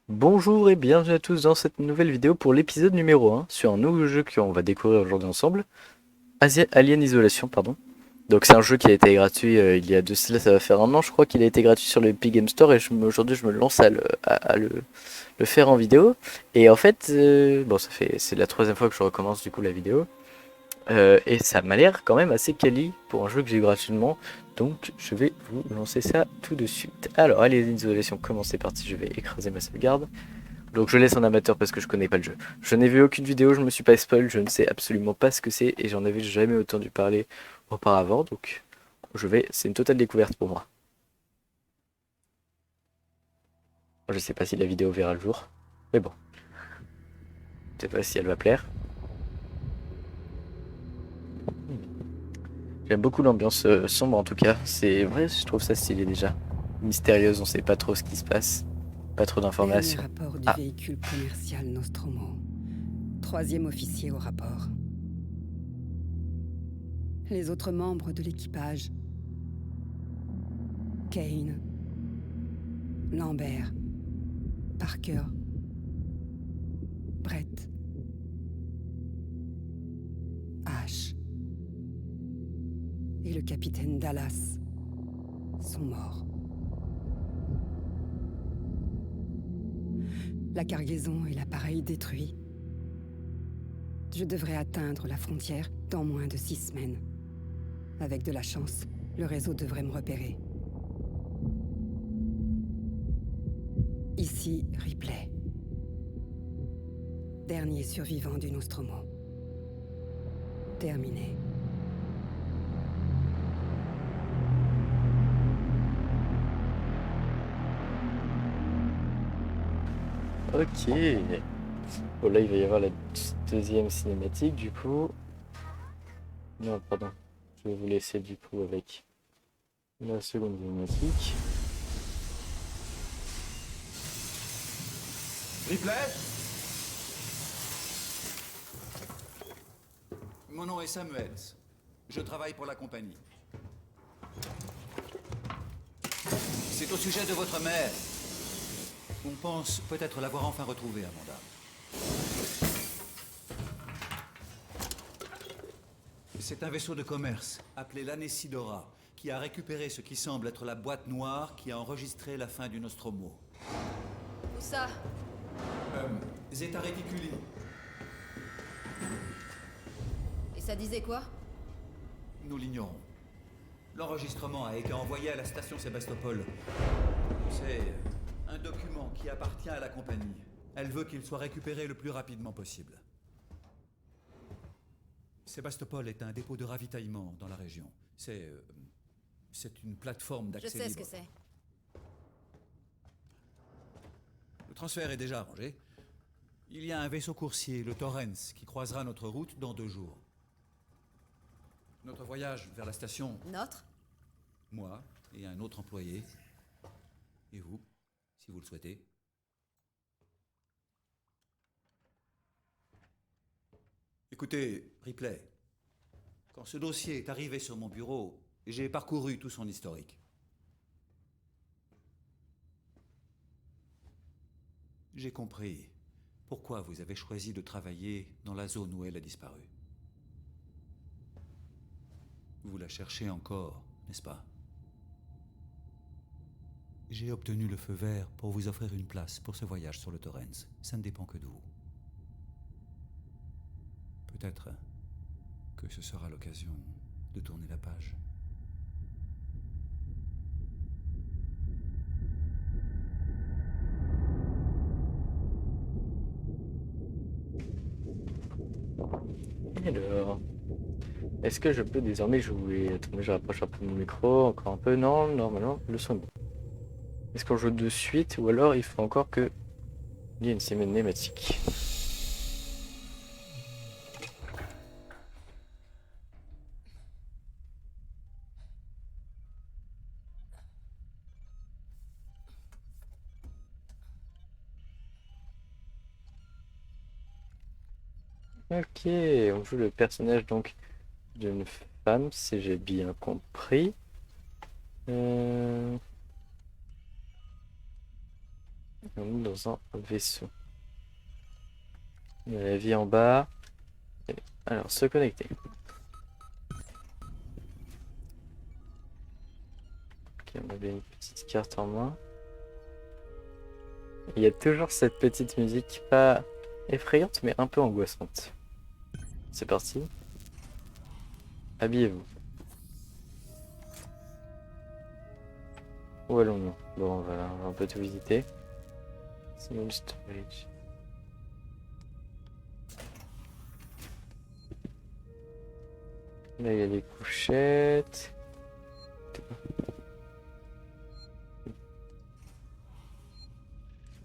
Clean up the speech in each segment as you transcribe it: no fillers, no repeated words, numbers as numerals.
Bonjour et bienvenue à tous dans cette nouvelle vidéo pour l'épisode numéro 1 sur un nouveau jeu qu'on va découvrir aujourd'hui ensemble, Alien Isolation, pardon. Donc c'est un jeu qui a été gratuit il y a de cela, ça va faire un an je crois qu'il a été gratuit sur le Epic Game Store et aujourd'hui je me lance à le faire en vidéo. Et en fait, bon c'est la troisième fois que je recommence du coup la vidéo. Et ça m'a l'air quand même assez quali pour un jeu que j'ai eu gratuitement. Donc je vais vous lancer ça tout de suite. Alors Alien Isolation, comment c'est parti, je vais écraser ma sauvegarde. Donc je laisse en amateur parce que je connais pas le jeu. Je n'ai vu aucune vidéo, je me suis pas spoil, je ne sais absolument pas ce que c'est et j'en avais jamais entendu parler auparavant, donc c'est une totale découverte pour moi. Je sais pas si la vidéo verra le jour, mais bon, je sais pas si elle va plaire. J'aime beaucoup l'ambiance sombre en tout cas, c'est vrai, je trouve ça stylé déjà. Mystérieuse, on sait pas trop ce qui se passe, pas trop Dernier d'informations. rapport du Ah, véhicule commercial Nostromo. Troisième officier au rapport. Les autres membres de l'équipage. Kane. Lambert. Parker. Brett. Ash. Et le capitaine Dallas sont morts. La cargaison et l'appareil détruits. Je devrais atteindre la frontière dans moins de 6 semaines. Avec de la chance, le réseau devrait me repérer. Ici, Ripley. Dernier survivant du Nostromo. Terminé. ok. Bon là il va y avoir la deuxième cinématique du coup. Non, pardon. Je vais vous laisser du coup avec la seconde cinématique. Ripley. Mon nom est Samuels. Je travaille pour la compagnie. C'est au sujet de votre mère. On pense peut-être l'avoir enfin retrouvée, Amanda. C'est un vaisseau de commerce appelé l'Anesidora qui a récupéré ce qui semble être la boîte noire qui a enregistré la fin du Nostromo. Où ça? Zeta Reticuli. Et ça disait quoi? Nous l'ignorons. L'enregistrement a été envoyé à la station Sébastopol. C'est un document qui appartient à la compagnie. Elle veut qu'il soit récupéré le plus rapidement possible. Sébastopol est un dépôt de ravitaillement dans la région. C'est une plateforme Je d'accès sais libre. ce que c'est. Le transfert est déjà arrangé. Il y a un vaisseau coursier, le Torrens, qui croisera notre route dans 2 jours. Notre voyage vers la station, Notre? moi et un autre employé, et vous, si vous le souhaitez. Écoutez, Ripley, quand ce dossier est arrivé sur mon bureau, j'ai parcouru tout son historique. J'ai compris pourquoi vous avez choisi de travailler dans la zone où elle a disparu. Vous la cherchez encore, n'est-ce pas? J'ai obtenu le feu vert pour vous offrir une place pour ce voyage sur le Torrens. Ça ne dépend que de vous. Peut-être que ce sera l'occasion de tourner la page. Alors, est-ce que je peux désormais jouer? Attendez, je rapproche un peu mon micro, encore un peu. Non, normalement, le son est bon. Est-ce qu'on joue de suite ou alors il faut encore que il y ait une cinématique? Ok, on joue le personnage donc d'une femme, si j'ai bien compris. Euh, On est dans un vaisseau. Il y a la vie en bas. Alors, se connecter. Ok, on a bien une petite carte en main. Il y a toujours cette petite musique, pas effrayante, mais un peu angoissante. C'est parti. Habillez-vous. Où allons-nous? Bon, on va un peu tout visiter. Simul storage. Là, il y a des couchettes.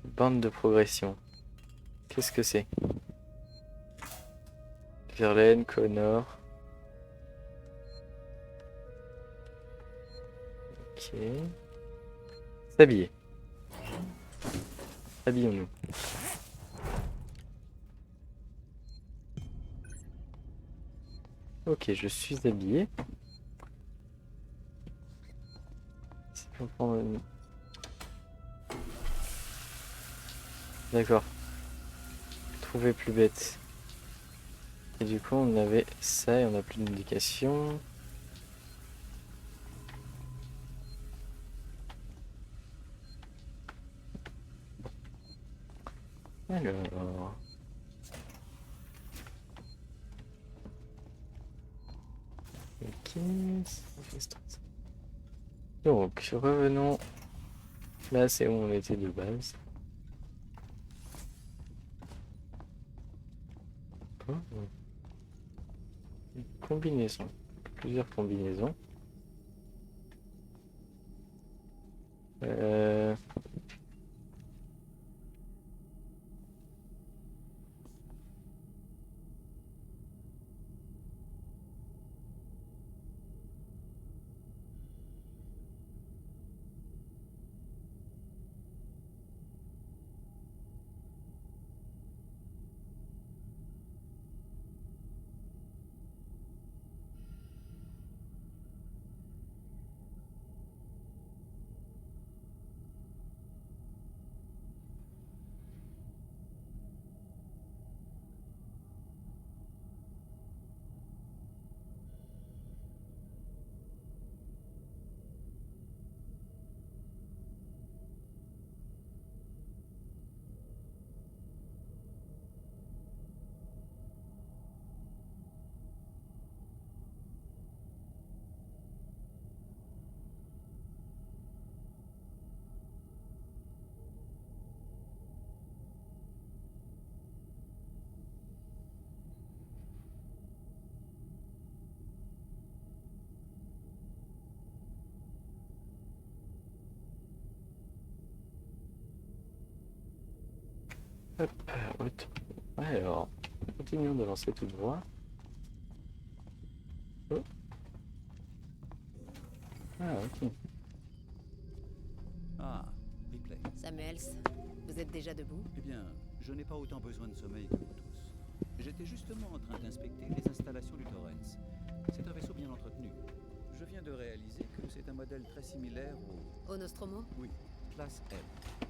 Bande de progression. Qu'est-ce que c'est? Verlaine, Connor. Ok. S'habiller. Habillons-nous. Ok, je suis habillé. Si on prend une- D'accord. Trouver plus bête. Et du coup, on avait ça et on n'a plus d'indication. Alors. Ok. Donc, revenons. Là, c'est où on était de base. Oh. Une combinaison. Plusieurs combinaisons. Euh... Hop, alors, continuons d'avancer tout droit. Oh. Ah, ok. Ah, Ripley. Samuels, vous êtes déjà debout? Eh bien, je n'ai pas autant besoin de sommeil que vous tous. J'étais justement en train d'inspecter les installations du Torrens. C'est un vaisseau bien entretenu. Je viens de réaliser que c'est un modèle très similaire au... Au Nostromo? Oui, classe L.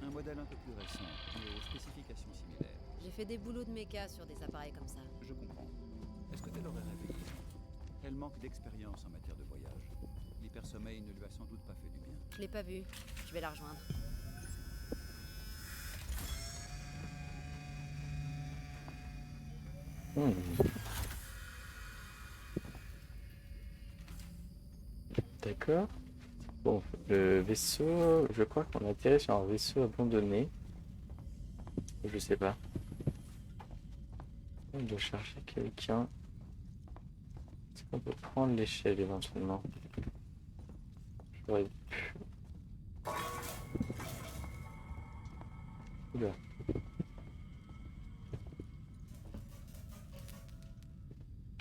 Un modèle un peu plus récent, mais aux spécifications similaires. J'ai fait des boulots de méca sur des appareils comme ça. Je comprends. Est-ce que tu l'aurais réveillée? Elle manque d'expérience en matière de voyage. L'hypersommeil ne lui a sans doute pas fait du bien. Je l'ai pas vue. Je vais la rejoindre. D'accord. Bon, le vaisseau, je crois qu'on a atterri sur un vaisseau abandonné. Je sais pas. On doit chercher quelqu'un. Est-ce qu'on peut prendre l'échelle éventuellement? J'aurais pu. Oula.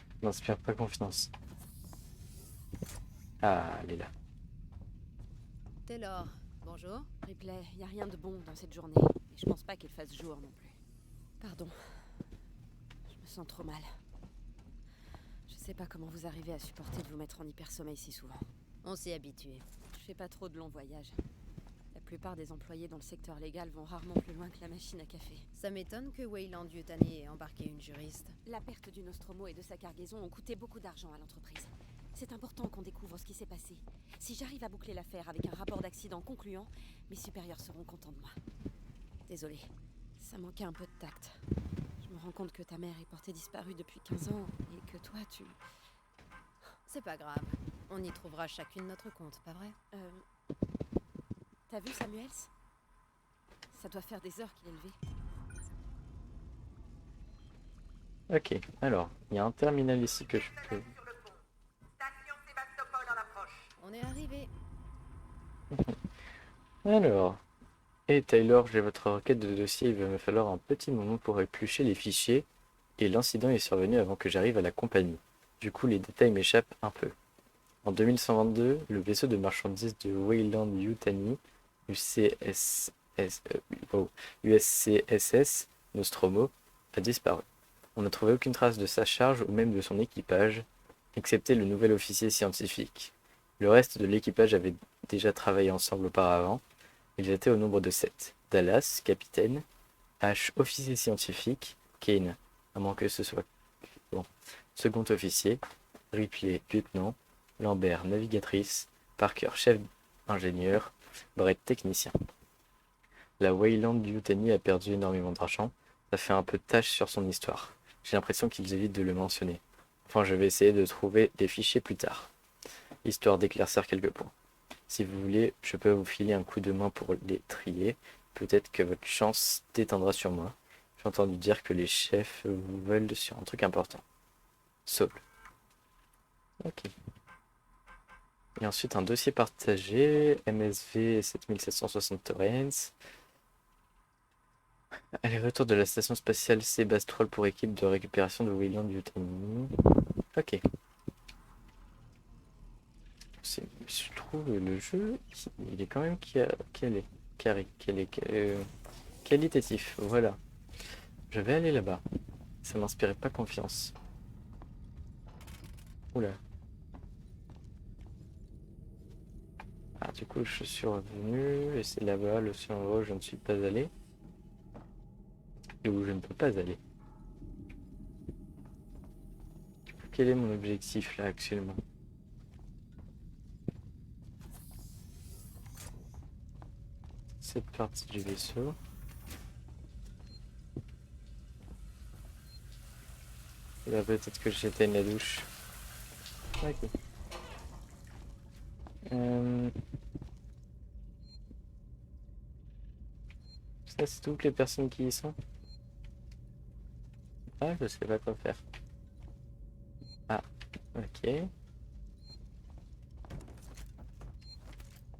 Je m'inspire pas confiance. Ah, elle est là. Taylor, bonjour. Ripley, y a rien de bon dans cette journée. Et je pense pas qu'il fasse jour non plus. Pardon. Je me sens trop mal. Je sais pas comment vous arrivez à supporter de vous mettre en hypersommeil si souvent. On s'y est habitué. Je fais pas trop de longs voyages. La plupart des employés dans le secteur légal vont rarement plus loin que la machine à café. Ça m'étonne que Weyland Yutani ait embarqué une juriste. La perte du Nostromo et de sa cargaison ont coûté beaucoup d'argent à l'entreprise. C'est important qu'on découvre ce qui s'est passé. Si j'arrive à boucler l'affaire avec un rapport d'accident concluant, mes supérieurs seront contents de moi. Désolée, ça manquait un peu de tact. Je me rends compte que ta mère est portée disparue depuis 15 ans et que toi, tu... C'est pas grave. On y trouvera chacune notre compte, pas vrai? T'as vu Samuels? Ça doit faire des heures qu'il est levé. Ok, alors, il y a un terminal ici que je peux... Station Sébastopol en approche. On est arrivé. Alors... Et Taylor, j'ai votre requête de dossier, il va me falloir un petit moment pour éplucher les fichiers, et l'incident est survenu avant que j'arrive à la compagnie. Du coup, les détails m'échappent un peu. En 2122, le vaisseau de marchandises de Weyland Yutani, USCSS Nostromo, a disparu. On n'a trouvé aucune trace de sa charge ou même de son équipage, excepté le nouvel officier scientifique. Le reste de l'équipage avait déjà travaillé ensemble auparavant. Ils étaient au nombre de 7. Dallas, capitaine, H, officier scientifique, Kane, à moins que ce soit second officier, Ripley, lieutenant, Lambert, navigatrice, Parker, chef ingénieur, Brett, technicien. La Weyland Yutani a perdu énormément d'argent, ça fait un peu de tâche sur son histoire. J'ai l'impression qu'ils évitent de le mentionner. Enfin, je vais essayer de trouver des fichiers plus tard, histoire d'éclaircir quelques points. Si vous voulez, je peux vous filer un coup de main pour les trier. Peut-être que votre chance déteindra sur moi. J'ai entendu dire que les chefs vous veulent sur un truc important. Saul. Ok. Et ensuite un dossier partagé, MSV 7760 Torrens. Aller-retour de la station spatiale Sébastopol pour équipe de récupération de Weyland Yutani. Ok. Je trouve le jeu, il est quand même qualitatif. Voilà. Je vais aller là-bas. Ça m'inspirait pas confiance. Oula. Ah, du coup, je suis revenu et c'est là-bas, le ciel en haut, je ne suis pas allé. Et où je ne peux pas aller. Quel est mon objectif là actuellement? Cette partie du vaisseau. Là, peut-être que j'éteigne la douche. Ok. Ça, c'est toutes les personnes qui y sont. Ah, je sais pas quoi faire. Ah, ok.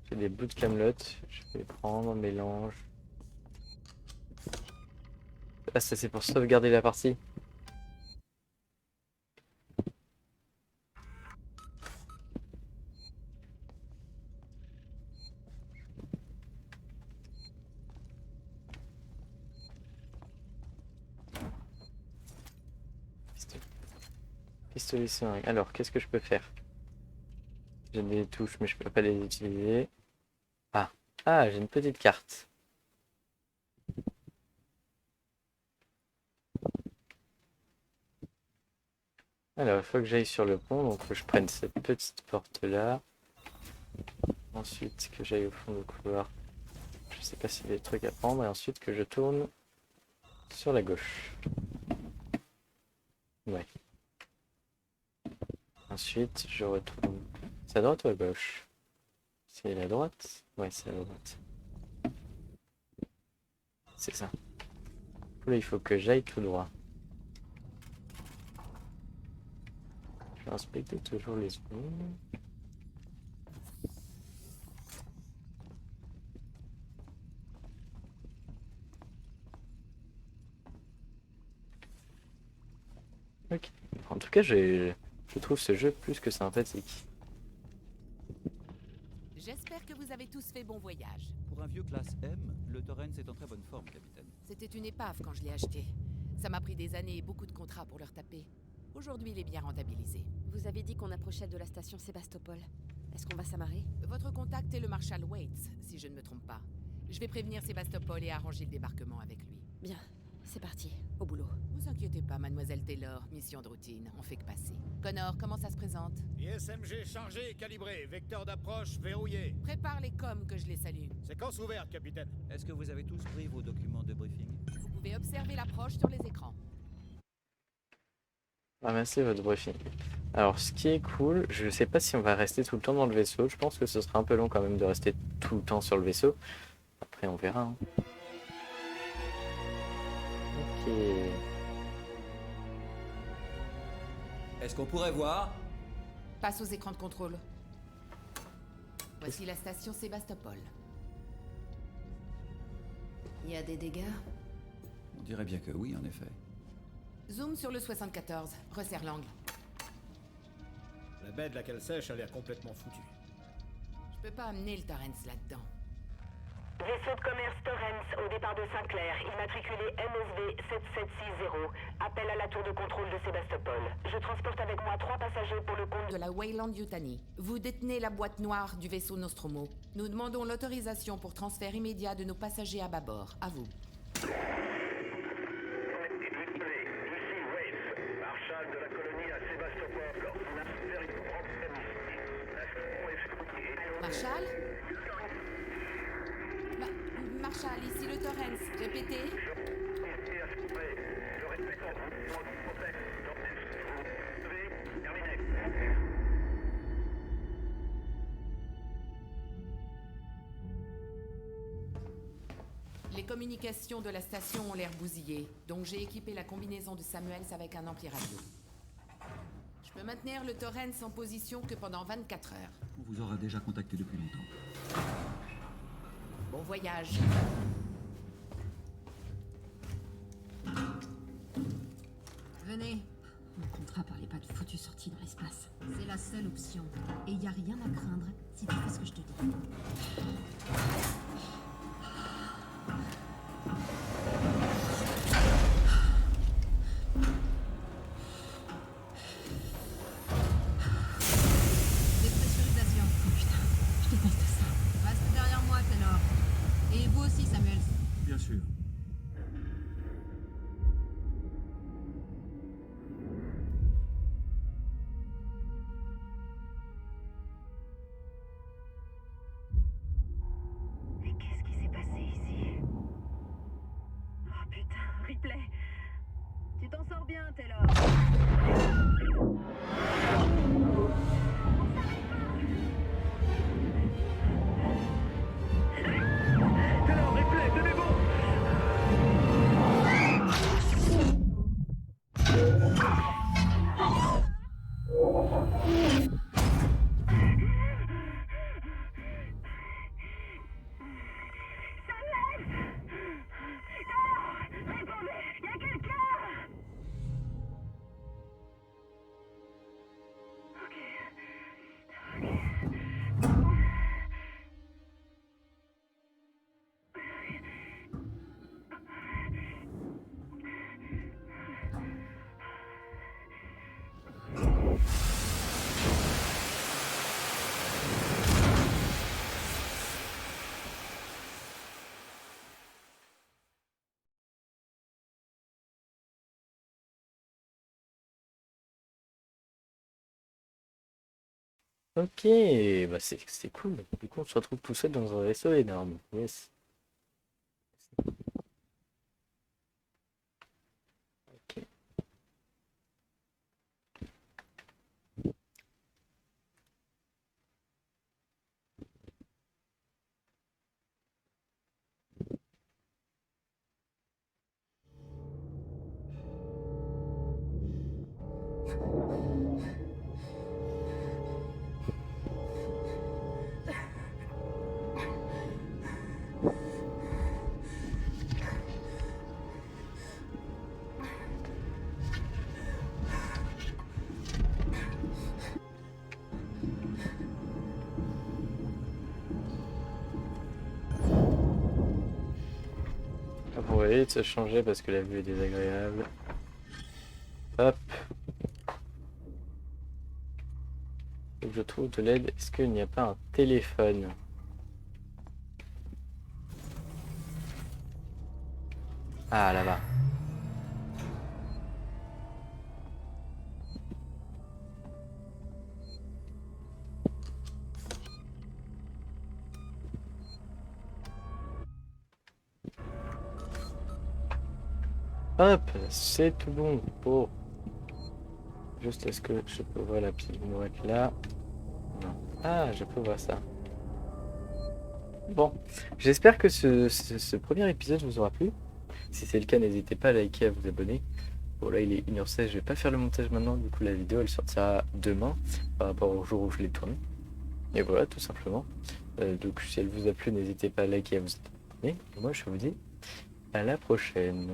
J'ai des bouts de camelote. Je vais prendre, mélange. Ah, ça c'est pour sauvegarder la partie. Pistolet seringue. Alors, qu'est-ce que je peux faire? J'ai des touches, mais je peux pas les utiliser. Ah, ah, j'ai une petite carte. Alors, il faut que j'aille sur le pont, donc que je prenne cette petite porte-là. Ensuite, que j'aille au fond du couloir. Je sais pas s'il y a des trucs à prendre. Et ensuite, que je tourne sur la gauche. Ouais. Ensuite, je retourne. C'est à droite ou à gauche? C'est à droite? Ouais, c'est à droite. C'est ça. Là, il faut que j'aille tout droit. Je vais inspecter toujours les secondes. Ok. En tout cas, je trouve ce jeu plus que sympathique. J'espère que vous avez tous fait bon voyage. Pour un vieux classe M, le Torrens est en très bonne forme, capitaine. C'était une épave quand je l'ai acheté. Ça m'a pris des années et beaucoup de contrats pour le retaper. Aujourd'hui, il est bien rentabilisé. Vous avez dit qu'on approchait de la station Sébastopol. Est-ce qu'on va s'amarrer? Votre contact est le Marshal Waits, si je ne me trompe pas. Je vais prévenir Sébastopol et arranger le débarquement avec lui. Bien, c'est parti, au boulot. Vous inquiétez pas, mademoiselle Taylor, mission de routine, on fait que passer. Connor, comment ça se présente? ISMG chargé et calibré, vecteur d'approche verrouillé. Prépare les coms que je les salue. Séquence ouverte, capitaine. Est-ce que vous avez tous pris vos documents de briefing? Vous pouvez observer l'approche sur les écrans. Ramassez votre briefing. Alors, ce qui est cool, je sais pas si on va rester tout le temps dans le vaisseau. Je pense que ce sera un peu long quand même de rester tout le temps sur le vaisseau. Après, on verra. Hein. Ok. Est-ce qu'on pourrait voir? Passe aux écrans de contrôle. Voici la station Sébastopol. Il y a des dégâts? On dirait bien que oui, en effet. Zoom sur le 74, resserre l'angle. La baie de la cale sèche a l'air complètement foutue. Je peux pas amener le Torrens là-dedans. Vaisseau de commerce Torrens au départ de Saint-Clair, immatriculé MSV 7760. Appel à la tour de contrôle de Sébastopol. Je transporte avec moi 3 passagers pour le compte De la Weyland Yutani. Vous détenez la boîte noire du vaisseau Nostromo. Nous demandons l'autorisation pour transfert immédiat de nos passagers à bâbord. À vous. Marshal de la colonie à Sébastopol. On a un véritable problème ici. Marshall Marshall, ici le Torrens. Répétez. Je répète, terminé. Les communications de la station ont l'air bousillées, donc j'ai équipé la combinaison de Samuels avec un ampli radio. Je peux maintenir le Torrens en position que pendant 24 heures. On vous aura déjà contacté depuis longtemps. Bon voyage. Venez. Mon contrat parlait pas de foutue sortie dans l'espace. C'est la seule option. Et y a rien à craindre si tu fais ce que je te dis. Dépressurisation. Oh putain, je déteste ça. Reste derrière moi, Taylor. Et vous aussi, Samuels. Bien sûr. Mais qu'est-ce qui s'est passé ici? Oh putain, Ripley. Tu t'en sors bien, Taylor. Taylor, Ripley, tenez bon. Ok, bah c'est cool. Du coup, on se retrouve tout seul dans un vaisseau énorme. Yes. Ok. Vous voyez de se changer parce que la vue est désagréable. Hop. Faut que je trouve de l'aide. Est-ce qu'il n'y a pas un téléphone? Ah, là-bas. Hop, c'est tout bon. Oh. Juste, est-ce que je peux voir la petite boîte là? Non. Ah, je peux voir ça. Bon, j'espère que ce premier épisode vous aura plu. Si c'est le cas, n'hésitez pas à liker, à vous abonner. Bon, là, il est 1h16, je vais pas faire le montage maintenant. Du coup, la vidéo, elle sortira demain par rapport au jour où je l'ai tournée. Et voilà, tout simplement. Donc, si elle vous a plu, n'hésitez pas à liker, à vous abonner. Et moi, je vous dis à la prochaine.